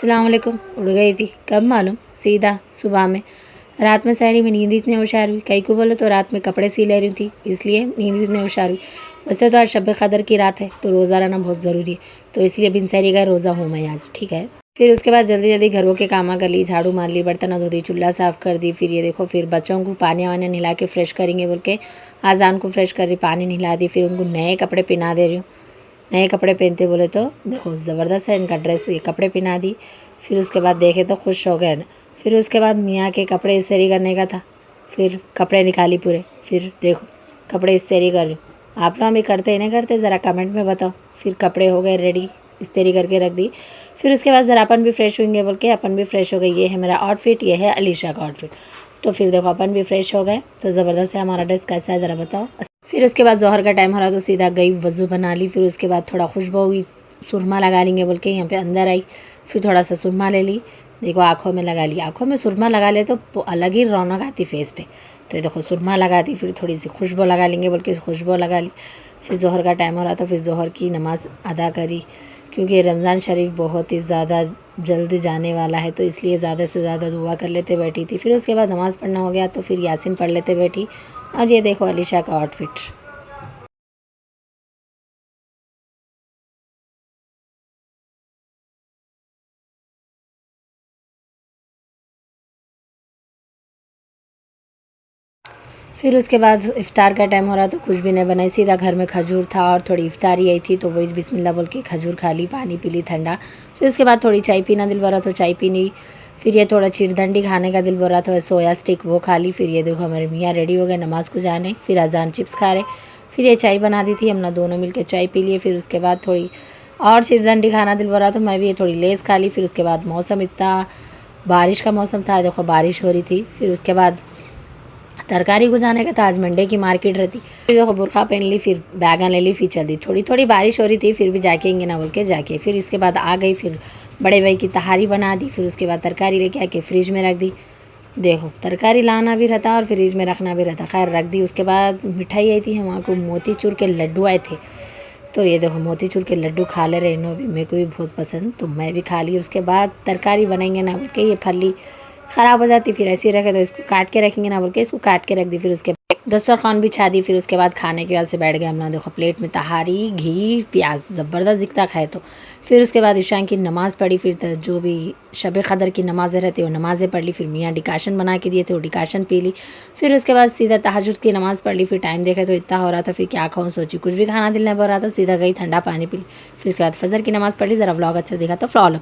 अस्सलाम वालेकुम। उड़ गई थी कब मालूम, सीधा सुबह में। रात में सहरी में नींद इतनी होशियार हुई, कई को बोले तो रात में कपड़े सी ले रही थी, इसलिए नींद इतनी होशियार हुई। वैसे तो आज शब कदर की रात है तो रोज़ा रहना बहुत ज़रूरी है, तो इसलिए बिन सहरी का रोज़ा हूँ मैं आज, ठीक है। फिर उसके बाद जल्दी जल्दी घरों के कामा कर ली, झाड़ू मार ली, बर्तन धो दी, चूल्हा साफ़ कर दी। फिर ये देखो, फिर बच्चों को पानी वानी नहला के फ्रेश करेंगे बोल के आज़ान को फ्रेश कर रही, पानी नहला दी। फिर उनको नए कपड़े पहना दे रही हूँ। नए कपड़े पहनते बोले तो देखो ज़बरदस्त है इनका ड्रेस, ये कपड़े पहना दी। फिर उसके बाद देखे तो खुश हो गए ना। फिर उसके बाद मियाँ के कपड़े इस्त्री करने का था, फिर कपड़े निकाली पूरे। फिर देखो कपड़े इस्त्री कर रही हूँ। आप लोग भी करते हैं नहीं करते, ज़रा कमेंट में बताओ। फिर कपड़े हो गए रेडी, इस्त्री करके रख दी। फिर उसके बाद ज़रा अपन भी फ्रेश होंगे बोल के अपन भी फ्रेश हो गए। ये है मेरा आउटफिट, ये है अलीशा का आउटफिट। तो फिर देखो अपन भी फ्रेश हो गए, तो ज़बरदस्त है हमारा ड्रेस। कैसा है ज़रा बताओ। फिर उसके बाद ज़ोहर का टाइम हो रहा तो सीधा गई, वज़ू बना ली। फिर उसके बाद थोड़ा खुशबू हुई, सुरमा लगा लेंगे बोल के यहाँ पे अंदर आई। फिर थोड़ा सा सुरमा ले ली, देखो आँखों में लगा ली। आँखों में सुरमा लगा ले तो अलग ही रौनक आती फेस पे। तो ये देखो सुरमा लगा दी। फिर थोड़ी सी खुशबू लगा लेंगे बोल के खुशबू लगा ली। फिर ज़ोहर का टाइम हो रहा तो फिर ज़ोहर की नमाज़ अदा करी, क्योंकि रमज़ान शरीफ बहुत ही ज़्यादा जल्द जाने वाला है, तो इसलिए ज़्यादा से ज़्यादा दुआ कर लेते बैठी थी। फिर उसके बाद नमाज़ पढ़ना हो गया तो फिर यासीन पढ़ लेते बैठी। और ये देखो अलीशा का आउटफिट। फिर उसके बाद इफ़्तार का टाइम हो रहा तो कुछ भी नहीं बनाई, सीधा घर में खजूर था और थोड़ी इफ़्तारी आई थी तो वही बिस्मिल्लाह बोल के खजूर खा ली, पानी पी ली ठंडा। फिर उसके बाद थोड़ी चाय पीना दिल भरा तो चाय पीनी। फिर ये थोड़ा चिरदंडी खाने का दिल भरा तो सोया स्टिक वो खा ली। फिर ये देखो हमारे मियाँ रेडी हो गए नमाज़ को जाने। फिर अजान चिप्स खा रहे। फिर ये चाय बना दी थी, हम ना दोनों मिल के चाय पी लिए। फिर उसके बाद थोड़ी और चिरदंडी खाना दिल भरा तो मैं भी ये थोड़ी लेस खा ली। फिर उसके बाद मौसम इतना बारिश का मौसम था, देखो बारिश हो रही थी। फिर उसके बाद तरकारी को जाने का था, आज मंडे की मार्केट रहती। फिर देखो बुरखा पहन ली, फिर बैगन ले ली, फिर चल दी। थोड़ी थोड़ी बारिश हो रही थी फिर भी जाकेंगे ना बोल के जाके फिर इसके बाद आ गई। फिर बड़े भाई की तहारी बना दी। फिर उसके बाद तरकारी लेके आके फ्रिज में रख दी। देखो तरकारी लाना भी रहता और फ्रिज में रखना भी रहता, खैर रख दी। उसके बाद मिठाई आई थी, हमारे को मोतीचूर के लड्डू आए थे। तो ये देखो मोतीचूर के लड्डू खा ले रहे नो भी, मेरे को भी बहुत पसंद, तो मैं भी खा ली। उसके बाद तरकारी बनाएंगे ना बोल के ये फली ख़राब हो जाती, फिर ऐसे ही रखे तो इसको काट के रखेंगे ना बोल के इसको काट के रख दी। फिर उसके दस्तरखान बिछा दी। फिर उसके बाद खाने के बाद से बैठ गए हम लोग, देखो प्लेट में तहारी घी प्याज ज़बरदस्त दिखता खाए तो। फिर उसके बाद ईशान की नमाज़ पढ़ी। फिर जो भी शब कदर की नमाज़ें रहती वो नमाज़ें पढ़ ली। फिर मियाँ डिकाशन बना के दिए थे, वो डिकाशन पी ली। फिर उसके बाद सीधा तहज्जुद की नमाज़ पढ़ ली। फिर टाइम देखा तो इतना हो रहा था, फिर क्या खाऊँ सोची, कुछ भी खाना दिल नहीं हो रहा था, सीधा गई ठंडा पानी पी ली। फिर उसके बाद फजर की नमाज़ पढ़ ली। ज़रा व्लॉग अच्छा दिखा तो फॉलो